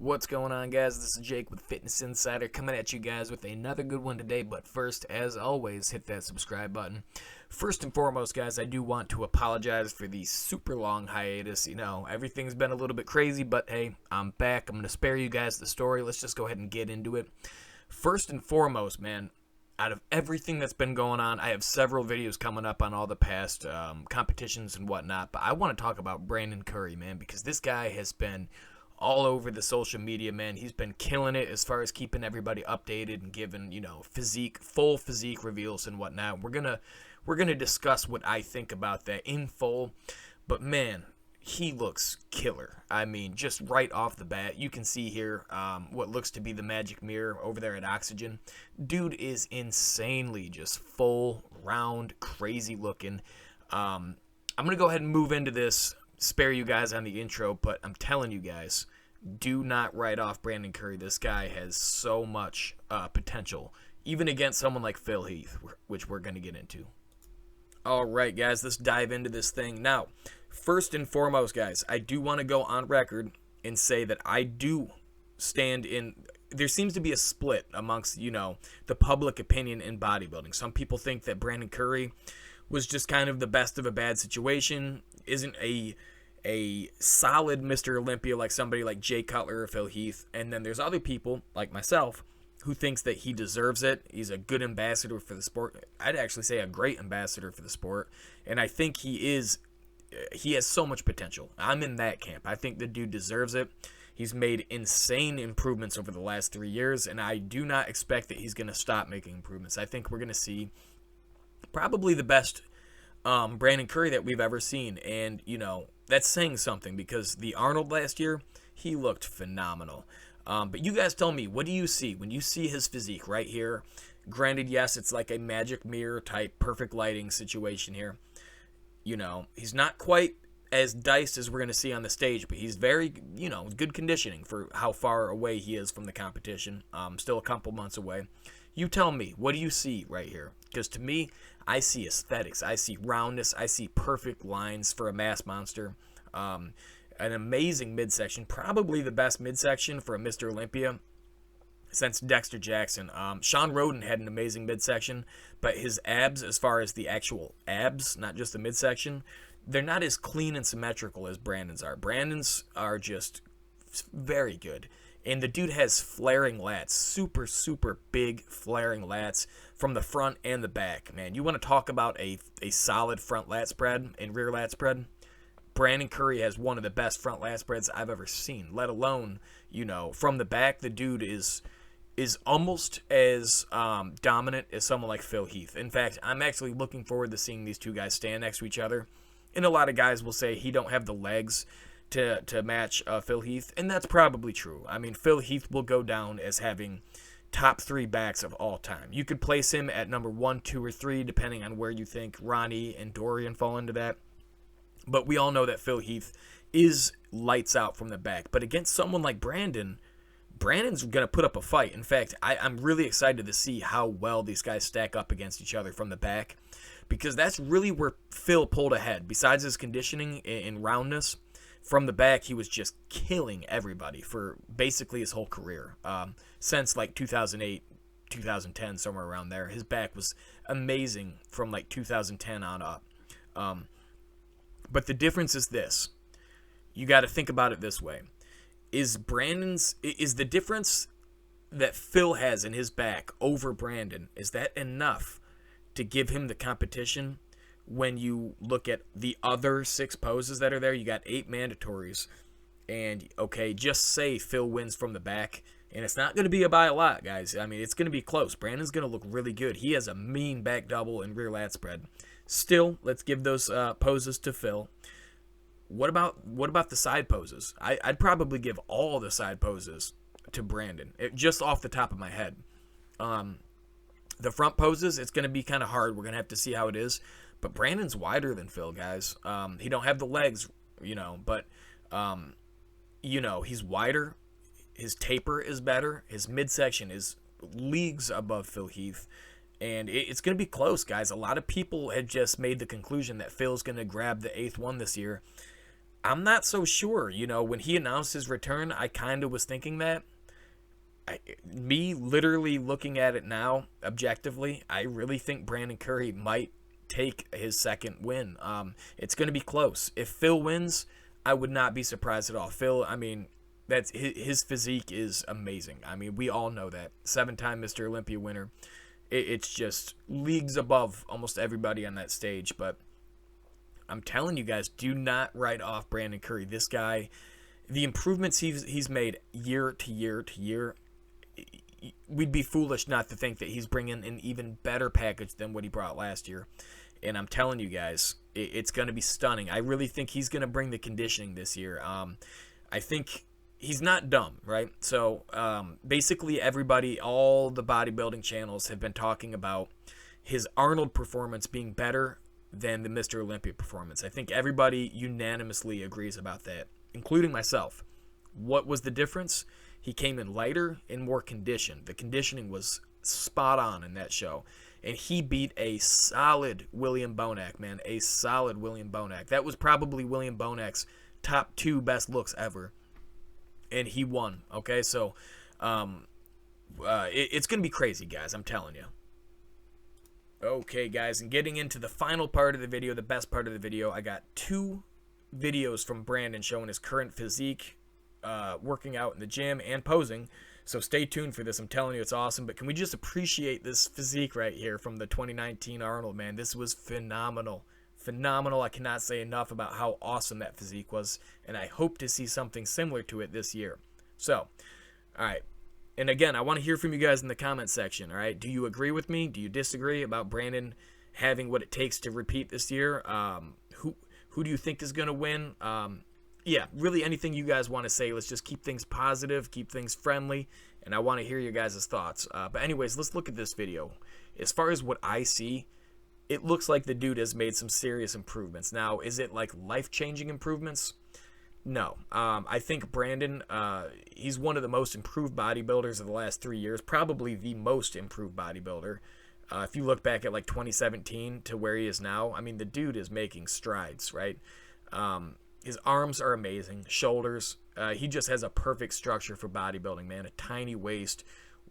What's going on, guys? This is Jake with Fitness Insider coming at you guys with another good one today. But first, as always, hit that subscribe button. First and foremost, guys, I do want to apologize for the super long hiatus. Everything's been a little bit crazy, but hey, I'm back. I'm going to spare you guys the story. Let's just go ahead and get into it. First and foremost, man, out of everything that's been going on, I have several videos coming up on all the past competitions and whatnot. But I want to talk about Brandon Curry, man, because this guy has been all over the social media, man. He's been killing it as far as keeping everybody updated and giving, full physique reveals and whatnot. We're gonna discuss what I think about that in full. But man, he looks killer. I mean, just right off the bat, you can see here what looks to be the magic mirror over there at Oxygen. Dude is insanely just full, round, crazy looking. I'm gonna go ahead and move into this. Spare you guys on the intro, but I'm telling you guys, do not write off Brandon Curry. This guy has so much potential, even against someone like Phil Heath, which we're going to get into. All right, guys, let's dive into this thing. Now, first and foremost, guys, I do want to go on record and say that I do stand in. There seems to be a split amongst, the public opinion in bodybuilding. Some people think that Brandon Curry was just kind of the best of a bad situation, isn't a solid Mr. Olympia like somebody like Jay Cutler or Phil Heath. And then there's other people like myself who thinks that he deserves it. He's a good ambassador for the sport. I'd actually say a great ambassador for the sport. And I think he has so much potential. I'm in that camp. I think the dude deserves it. He's made insane improvements over the last 3 years, and I do not expect that he's going to stop making improvements. I think we're going to see probably the best Brandon Curry that we've ever seen. And, that's saying something because the Arnold last year, he looked phenomenal. But you guys tell me, what do you see when you see his physique right here? Granted, yes, it's like a magic mirror type perfect lighting situation here. He's not quite as diced as we're going to see on the stage, but he's very, good conditioning for how far away he is from the competition. Still a couple months away. You tell me, what do you see right here? Because to me, I see aesthetics. I see roundness. I see perfect lines for a mass monster. An amazing midsection. Probably the best midsection for a Mr. Olympia since Dexter Jackson. Sean Roden had an amazing midsection, but his abs, as far as the actual abs, not just the midsection, they're not as clean and symmetrical as Brandon's are. Brandon's are just very good. And the dude has flaring lats, super, super big flaring lats from the front and the back. Man, you want to talk about a solid front lat spread and rear lat spread? Brandon Curry has one of the best front lat spreads I've ever seen, let alone, from the back, the dude is almost as dominant as someone like Phil Heath. In fact, I'm actually looking forward to seeing these two guys stand next to each other. And a lot of guys will say he don't have the legs to match Phil Heath, and that's probably true. I mean, Phil Heath will go down as having top 3 backs of all time. You could place him at number 1, 2, or 3, depending on where you think Ronnie and Dorian fall into that. But we all know that Phil Heath is lights out from the back. But against someone like Brandon's going to put up a fight. In fact, I'm really excited to see how well these guys stack up against each other from the back, because that's really where Phil pulled ahead. Besides his conditioning and roundness, from the back, he was just killing everybody for basically his whole career. Since like 2008, 2010, somewhere around there. His back was amazing from like 2010 on up. But the difference is this. You got to think about it this way. Is the difference that Phil has in his back over Brandon, is that enough to give him the competition? When you look at the other 6 poses that are there, you got 8 mandatories. And, okay, just say Phil wins from the back. And it's not going to be by a lot, guys. I mean, it's going to be close. Brandon's going to look really good. He has a mean back double and rear lat spread. Still, let's give those poses to Phil. What about the side poses? I'd probably give all the side poses to Brandon, just off the top of my head. The front poses, it's going to be kind of hard. We're going to have to see how it is. But Brandon's wider than Phil, guys. He don't have the legs, but, he's wider. His taper is better. His midsection is leagues above Phil Heath. And it's going to be close, guys. A lot of people had just made the conclusion that Phil's going to grab the 8th one this year. I'm not so sure. You know, when he announced his return, I kind of was thinking that. Me literally looking at it now, objectively, I really think Brandon Curry might take his second win. It's going to be close. If Phil wins, I would not be surprised at all. Phil, I mean, that's his physique is amazing. I mean, we all know that. 7-time Mr. Olympia winner. It's just leagues above almost everybody on that stage. But I'm telling you guys, do not write off Brandon Curry. This guy, the improvements he's made year to year to year, we'd be foolish not to think that he's bringing an even better package than what he brought last year. And I'm telling you guys, it's going to be stunning. I really think he's going to bring the conditioning this year. I think he's not dumb, right? So basically everybody, all the bodybuilding channels have been talking about his Arnold performance being better than the Mr. Olympia performance. I think everybody unanimously agrees about that, including myself. What was the difference? He came in lighter and more conditioned. The conditioning was spot on in that show. And he beat a solid William Bonac, man. A solid William Bonac. That was probably William Bonac's top 2 best looks ever. And he won, okay? So it's going to be crazy, guys. I'm telling you. Okay, guys. And getting into the final part of the video, the best part of the video, I got 2 videos from Brandon showing his current physique, working out in the gym and posing. So stay tuned for this. I'm telling you, it's awesome. But can we just appreciate this physique right here from the 2019 Arnold, man? This was phenomenal. Phenomenal. I cannot say enough about how awesome that physique was. And I hope to see something similar to it this year. So, all right. And again, I want to hear from you guys in the comment section, all right? Do you agree with me? Do you disagree about Brandon having what it takes to repeat this year? Who do you think is going to win? Yeah, really anything you guys want to say. Let's just keep things positive, keep things friendly, and I want to hear your guys' thoughts. But anyways, let's look at this video. As far as what I see, it looks like the dude has made some serious improvements. Now, is it like life-changing improvements? No. I think Brandon, he's one of the most improved bodybuilders of the last 3 years, probably the most improved bodybuilder. If you look back at like 2017 to where he is now, I mean, the dude is making strides, right? His arms are amazing, shoulders. He just has a perfect structure for bodybuilding, man. A tiny waist,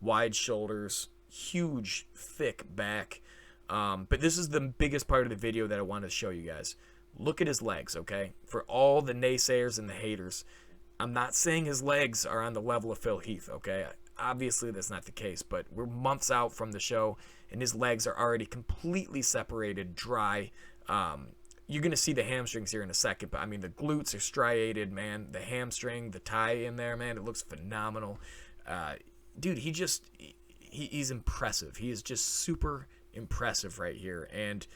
wide shoulders, huge, thick back. But this is the biggest part of the video that I wanted to show you guys. Look at his legs, okay? For all the naysayers and the haters, I'm not saying his legs are on the level of Phil Heath, okay? Obviously, that's not the case, but we're months out from the show, and his legs are already completely separated, dry. You're going to see the hamstrings here in a second, but I mean, the glutes are striated, man. The hamstring, the tie in there, man, it looks phenomenal. Dude, he's impressive. He is just super impressive right here. And,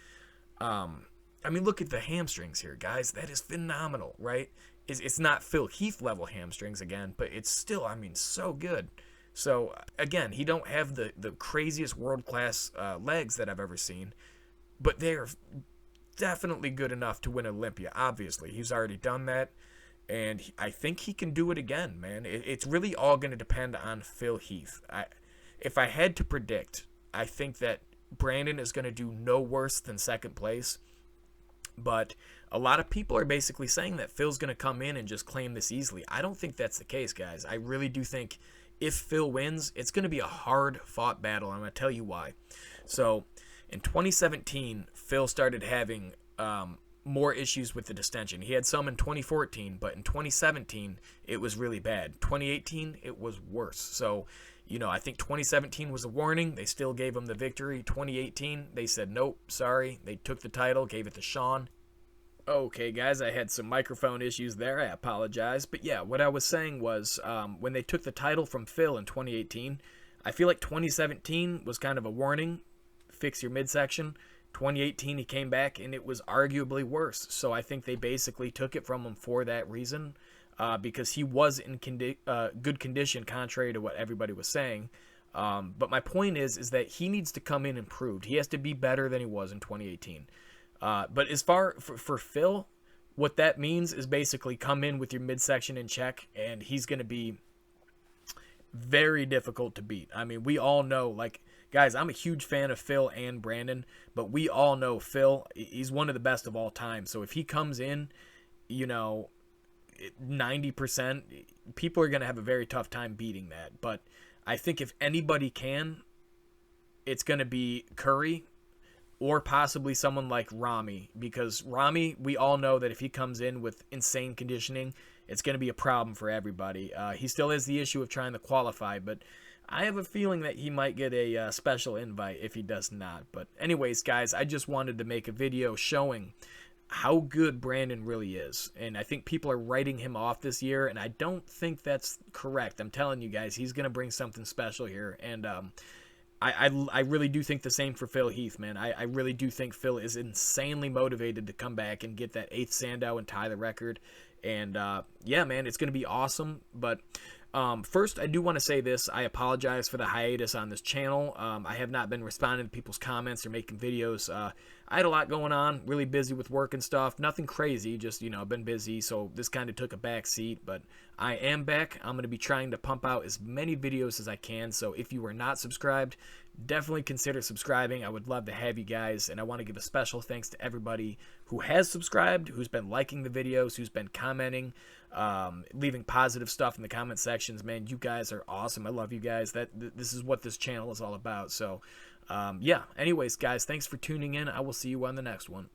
I mean, look at the hamstrings here, guys. That is phenomenal, right? It's not Phil Heath level hamstrings again, but it's still, I mean, so good. So, again, he don't have the craziest world-class legs that I've ever seen, but they're definitely good enough to win Olympia, obviously. He's already done that, and I think he can do it again, man. It's really all going to depend on Phil Heath. If I had to predict, I think that Brandon is going to do no worse than second place, but a lot of people are basically saying that Phil's going to come in and just claim this easily. I don't think that's the case, guys. I really do think if Phil wins, it's going to be a hard-fought battle. I'm going to tell you why. So, in 2017, Phil started having more issues with the distension. He had some in 2014, but in 2017, it was really bad. 2018, it was worse. So, you know, I think 2017 was a warning. They still gave him the victory. 2018, they said, nope, sorry. They took the title, gave it to Sean. Okay, guys, I had some microphone issues there. I apologize. But yeah, what I was saying was when they took the title from Phil in 2018, I feel like 2017 was kind of a warning. Fix your midsection. 2018, he came back, and it was arguably worse. So I think they basically took it from him for that reason, because he was in good condition, contrary to what everybody was saying. But my point is that he needs to come in improved. He has to be better than he was in 2018. But as far for Phil, what that means is basically come in with your midsection in check, and he's going to be very difficult to beat. I mean, we all know, like, guys, I'm a huge fan of Phil and Brandon, but we all know Phil, he's one of the best of all time. So if he comes in, you know, 90%, people are going to have a very tough time beating that. But I think if anybody can, it's going to be Curry or possibly someone like Rami, because Rami, we all know that if he comes in with insane conditioning, it's going to be a problem for everybody. He still has the issue of trying to qualify, but I have a feeling that he might get a special invite if he does not. But anyways, guys, I just wanted to make a video showing how good Brandon really is. And I think people are writing him off this year, and I don't think that's correct. I'm telling you guys, he's going to bring something special here. And I really do think the same for Phil Heath, man. I really do think Phil is insanely motivated to come back and get that 8th Sandow and tie the record. And yeah, man, it's going to be awesome. But first, I do want to say this. I apologize for the hiatus on this channel. I have not been responding to people's comments or making videos. I had a lot going on, really busy with work and stuff. Nothing crazy, just, you know, been busy, so this kind of took a back seat. But I am back. I'm going to be trying to pump out as many videos as I can. So if you are not subscribed, definitely consider subscribing. I would love to have you guys, and I want to give a special thanks to everybody who has subscribed, who's been liking the videos, who's been commenting, leaving positive stuff in the comment sections. Man, you guys are awesome. I love you guys. This is what this channel is all about. So yeah, anyways, guys, thanks for tuning in. I will see you on the next one.